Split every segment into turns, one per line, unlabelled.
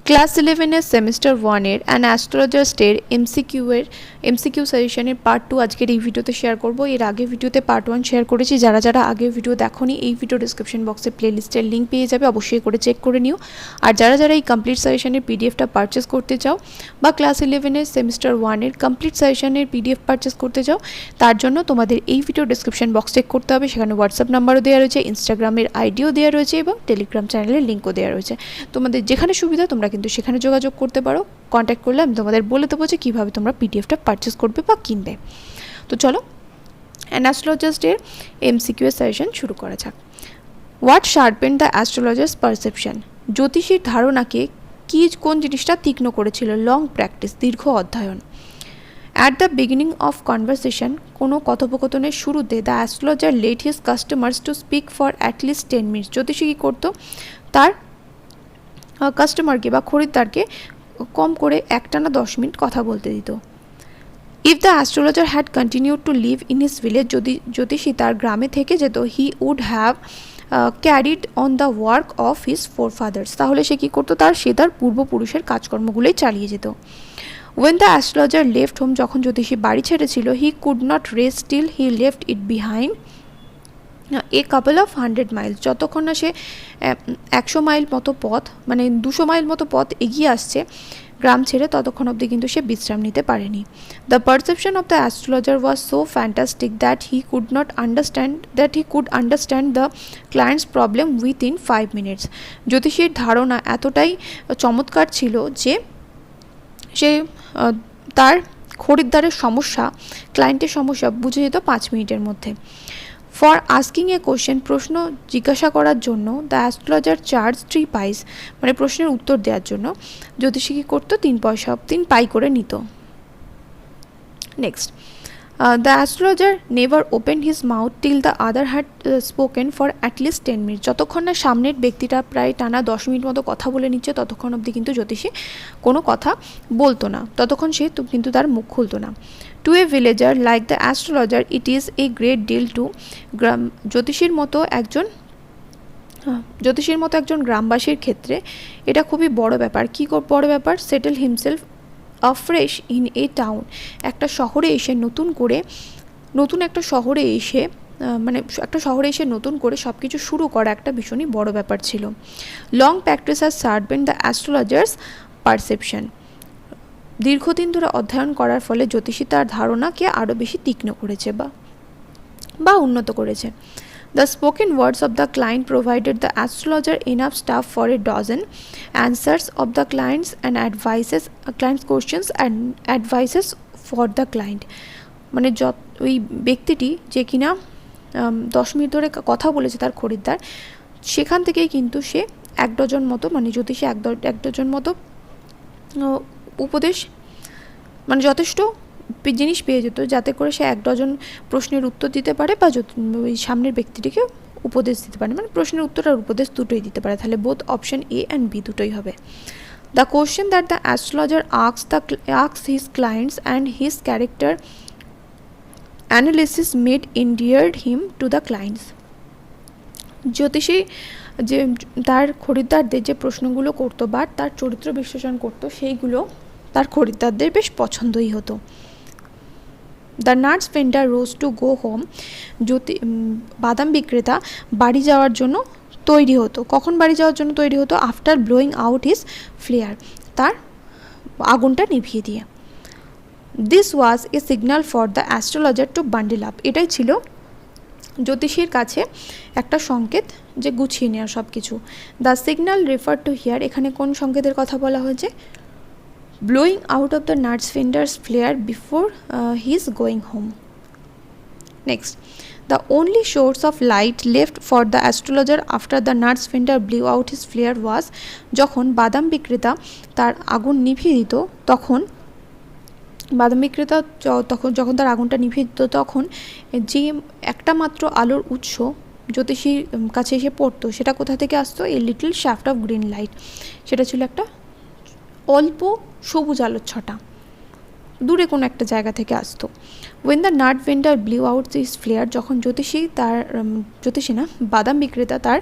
Class 11 semester 1 an astrologer স্টের MCQ সাজেশনের part 2 আজকের এই ভিডিওতে শেয়ার করব। এর আগে ভিডিওতে পার্ট 1 শেয়ার করেছি। যারা যারা আগে ভিডিও দেখোনি, এই ভিডিও ডিসক্রিপশন বক্সে প্লেলিস্টের লিঙ্ক পেয়ে যাবে, অবশ্যই করে চেক করে নিও। আর যারা যারা এই কমপ্লিট সাজেশনের পিডিএফটা পারচেস করতে চাও বা ক্লাস 11 সেমিস্টার 1 কমপ্লিট সাজেশনের পিডিএফ পারচেস করতে চাও, তার জন্য তোমাদের এই ভিডিও ডিসক্রিপশন বক্স চেক করতে হবে। সেখানে হোয়াটসঅ্যাপ নাম্বারও দেওয়া রয়েছে, ইনস্টাগ্রামের আইডিও দেওয়া রয়েছে এবং টেলিগ্রাম চ্যানেলের লিঙ্কও দেওয়া রয়েছে। তোমাদের যেখানে সুবিধা তোমরা কিন্তু সেখানে যোগাযোগ করতে পারো। কন্ট্যাক্ট করলে আমি তোমাদের বলে দেবো যে কীভাবে তোমরা পিডিএফটা পারচেস করবে বা কিনবে। তো চলো অ্যান অ্যাস্ট্রোলজার এমসিকিউ সাজেশন শুরু করা যাক। What sharpen the astrologer's perception? জ্যোতিষীর ধারণাকে কোন জিনিসটা তীক্ষ্ণ করেছিল? লং প্র্যাকটিস, দীর্ঘ অধ্যয়ন। At the beginning of conversation, কোনো কথোপকথনের শুরুতে the astrologer let his customers to speak for at least 10 minutes. জ্যোতিষী কী করতো? তার কাস্টমারকে বা খরিদ্দারকে কম করে একটানা 10 মিনিট কথা বলতে দিত। If the astrologer had continued to live in his village, যদি জ্যোতিষী তার গ্রামে থেকে যেত, he would have carried on the work of his forefathers, তাহলে সে কী করতো? সে তার পূর্বপুরুষের কাজকর্মগুলোই চালিয়ে যেত। When the astrologer left home, যখন জ্যোতিষী বাড়ি ছেড়েছিল, he could not rest till he left it behind a couple of 100 miles, যতক্ষণ না সে 100 মাইল মতো পথ, মানে 200 মাইল মতো পথ এগিয়ে আসছে গ্রাম ছেড়ে, ততক্ষণ অবধি কিন্তু সে বিশ্রাম নিতে পারেনি। The perception of the astrologer was so fantastic that he could understand the clients problem within 5 minutes. জ্যোতিষীর ধারণা এতটাই চমৎকার ছিল যে সে তার খরিদ্দারের সমস্যা, ক্লায়েন্টের সমস্যা বুঝে যেত 5 মিনিটের মধ্যে। ফর আস্কিং এ কোয়েশ্চেন, প্রশ্ন জিজ্ঞাসা করার জন্য দ্য অ্যাস্ট্রোলজার চার্জ 3 পাইস, মানে প্রশ্নের উত্তর দেওয়ার জন্য জ্যোতিষী কী করতো? 3 পাই করে নিত। Next, the astrologer never open his mouth till the other had spoken for at least 10 minute. যতক্ষণ না সামনের ব্যক্তিটা প্রায় টানা 10 মিনিট মতো কথা বলে নিচ্ছে, ততক্ষণ অবধি কিন্তু জ্যোতিষী কোনো কথা বলতো না, ততক্ষণ সে কিন্তু তার মুখ খুলতো না। To a villager like the astrologer it is a great deal to জ্যোতিষীর মতো একজন গ্রামবাসীর ক্ষেত্রে এটা খুবই বড় ব্যাপার। কী বড় ব্যাপার? Settle himself afresh in a town, একটা শহরে এসে নতুন করে সব কিছু শুরু করা একটা ভীষণই বড় ব্যাপার ছিল। Long practice has sharpen the astrologer's perception, দীর্ঘদিন ধরে অধ্যয়ন করার ফলে জ্যোতিষী তার ধারণাকে আরও বেশি তীক্ষ্ণ করেছে বা উন্নত করেছে। The spoken words of the client provided the astrologer enough stuff for a dozen answers of the clients and client's questions and advices for the client. মানে ওই ব্যক্তিটি যে কিনা 10 মিনিট ধরে কথা বলেছে তার খরিদ্দার, সেখান থেকেই কিন্তু সে 1 ডজন মতো, মানে জ্যোতিষী 1 ডজন মতো উপদেশ, মানে যথেষ্ট জিনিস পেয়ে যেত যাতে করে সে 1 ডজন প্রশ্নের উত্তর দিতে পারে বা ওই সামনের ব্যক্তিটিকে উপদেশ দিতে পারে, মানে প্রশ্নের উত্তর আর উপদেশ দুটোই দিতে পারে। তাহলে both option A and B দুটোই হবে। The question that the astrologer asks his clients and his character analysis made endeared him to the clients. জ্যোতিষী যে তার খরিদ্দারদের যে প্রশ্নগুলো করতো বা তার চরিত্র বিশ্লেষণ করতো, সেইগুলো তার খরিদ্দারদের বেশ পছন্দই হতো। The nuts vendor rose to go home, বাদাম বিক্রেতা বাড়ি যাওয়ার জন্য তৈরি হতো। কখন বাড়ি যাওয়ার জন্য তৈরি হতো? After blowing out his flare, তার আগুনটা নিভিয়ে দিয়ে। This was a signal for the astrologer to bundle up, এটাই ছিল জ্যোতিষীর কাছে একটা সংকেত যে গুছিয়ে নেওয়া সব কিছু। The signal refer to here, এখানে কোন সংকেতের কথা বলা হয়েছে? blowing out of the nuts vendor's flare before he's going home. Next, the only source of light left for the astrologer after the nuts vendor blew out his flare was, যখন বাদাম বিক্রেতা তার আগুন নিভিয়ে দিত, তখন যখন তার আগুনটা নিভিয়ে দিত, তখন যে একটা মাত্র আলোর উৎস জ্যোতিষীর কাছে এসে পড়তো, সেটা কোথা থেকে আসতো? A little shaft of green light, সেটা ছিল একটা অল্প সবুজ আলোর ছটা, দূরে কোনো একটা জায়গা থেকে আসতো। When the nut vendor blew out this flare, যখন জ্যোতিষী না বাদাম বিক্রেতা তার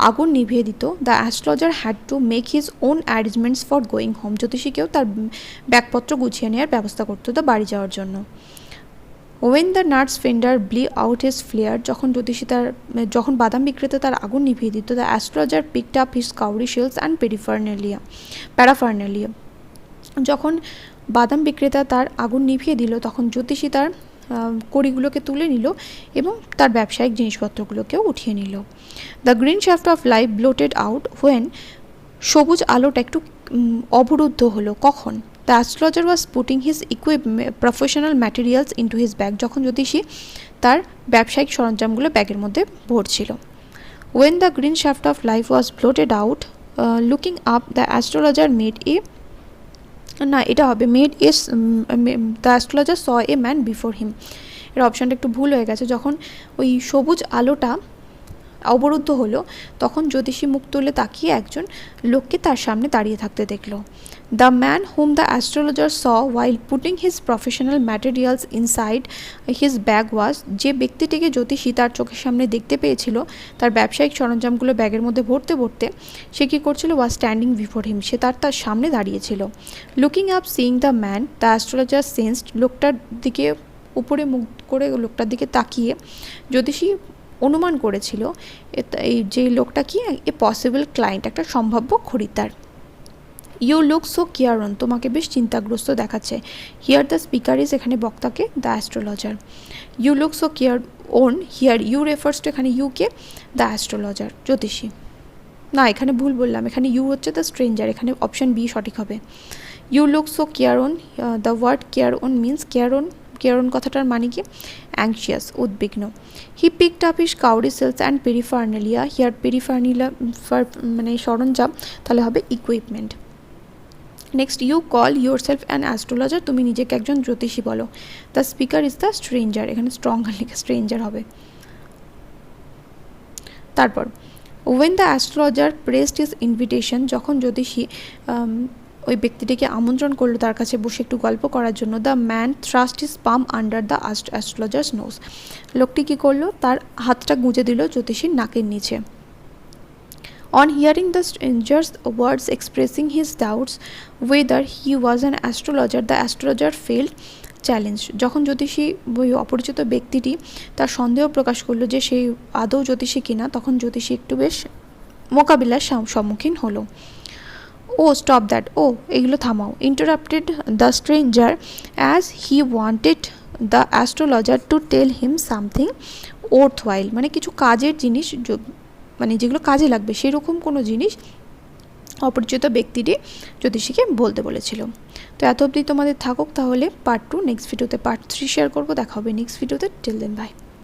আগুন নিভিয়ে দিত, the astrologer had to make his own arrangements for going home, জ্যোতিষীকেও তার ব্যাগপত্র গুছিয়ে নেওয়ার ব্যবস্থা করতে হতো বাড়ি যাওয়ার জন্য। When the nuts vendor blew out his flare, যখন বাদাম বিক্রেতা তার আগুন নিভিয়ে দিত, the astrologer picked up his cowrie shells and paraphernalia, যখন বাদাম বিক্রেতা তার আগুন নিভিয়ে দিল তখন জ্যোতিষী তার কড়িগুলোকে তুলে নিল এবং তার ব্যবসায়িক জিনিসপত্রগুলোকেও উঠিয়ে নিল। The green shaft of light blotted out when, সবুজ আলোটা একটু অবরুদ্ধ হলো কখন? The astrologer was putting his professional materials into his bag, যখন জ্যোতিষী তার ব্যবসায়িক সরঞ্জামগুলো ব্যাগের মধ্যে ভরছিল। When the green shaft of light was blotted out, looking up the astrologer the astrologer saw a man before him. এর অপশানটা একটু ভুল হয়ে গেছে। যখন ওই সবুজ আলোটা অবরুদ্ধ হলো তখন জ্যোতিষী মুখ তুলে তাকিয়ে একজন লোককে তার সামনে দাঁড়িয়ে থাকতে দেখলো। The man whom the astrologer saw while putting his professional materials inside his bag was, যে ব্যক্তিটিকে জ্যোতিষী তার চোখের সামনে দেখতে পেয়েছিল তার ব্যবসায়িক সরঞ্জামগুলো ব্যাগের মধ্যে ভরতে ভরতে, সে কী করছিল? ওয়াজ স্ট্যান্ডিং বিফোর হিম, সে তার সামনে দাঁড়িয়েছিল। Looking up seeing the man, the astrologer sensed, লোকটার দিকে উপরে মুখ করে লোকটার দিকে তাকিয়ে জ্যোতিষী অনুমান করেছিল এই যে লোকটা কি এ পসিবল ক্লায়েন্ট, একটা সম্ভাব্য খরিদ্দার। You look so careworn, তোমাকে বেশ চিন্তাগ্রস্ত দেখাচ্ছে। হিয়ার দ্য স্পিকার ইজ, এখানে বক্তাকে the astrologer. You look so careworn, here you refers to, এখানে ইউকে দ্য অ্যাস্ট্রোলজার জ্যোতিষী। না, এখানে ভুল বললাম, এখানে ইউ হচ্ছে দ্য স্ট্রেঞ্জার, এখানে অপশান বি সঠিক হবে। You look so careworn, the word careworn means careworn কথাটার মানে কি? অ্যাংশিয়াস, উদ্বিগ্ন। He picked up his cowrie shells and paraphernalia, here paraphernalia মানে সরঞ্জাম, তাহলে হবে equipment. Next, you call your self an astrologer, তুমি নিজেকে একজন জ্যোতিষী বলো। The speaker is the stranger, এখানে স্ট্রং লিখে স্ট্রেঞ্জার হবে। তারপর when the astrologer pressed his invitation, যখন জ্যোতিষী ওই ব্যক্তিটিকে আমন্ত্রণ করলো তার কাছে বসে একটু গল্প করার জন্য, the man thrust his palm under the astrologer's nose, লোকটি কী করলো? তার হাতটা গুঁজে দিল জ্যোতিষীর নাকের নিচে। On hearing the stranger's words expressing his doubts whether he was an astrologer, the astrologer felt challenge, যখন জ্যোতিষী ওই অপরিচিত ব্যক্তিটি তার সন্দেহ প্রকাশ করলো যে সেই আদৌ জ্যোতিষী কিনা, তখন জ্যোতিষী একটু বেশ মোকাবিলার সম্মুখীন হলো। ও স্টপ দ্যাট, ও এগুলো থামাও। Interrupted the stranger as he wanted the astrologer to tell him something worthwhile, মানে কিছু কাজের জিনিস, মানে যেগুলো কাজে লাগবে সেরকম কোনো জিনিস অপরিচিত ব্যক্তিটি জ্যোতিষীকে বলতে বলেছিল। তো এত অবধি তোমাদের থাকুক, তাহলে পার্ট 2 নেক্সট ভিডিওতে পার্ট 3 শেয়ার করবো। দেখা হবে নেক্সট ভিডিওতে। Till then by.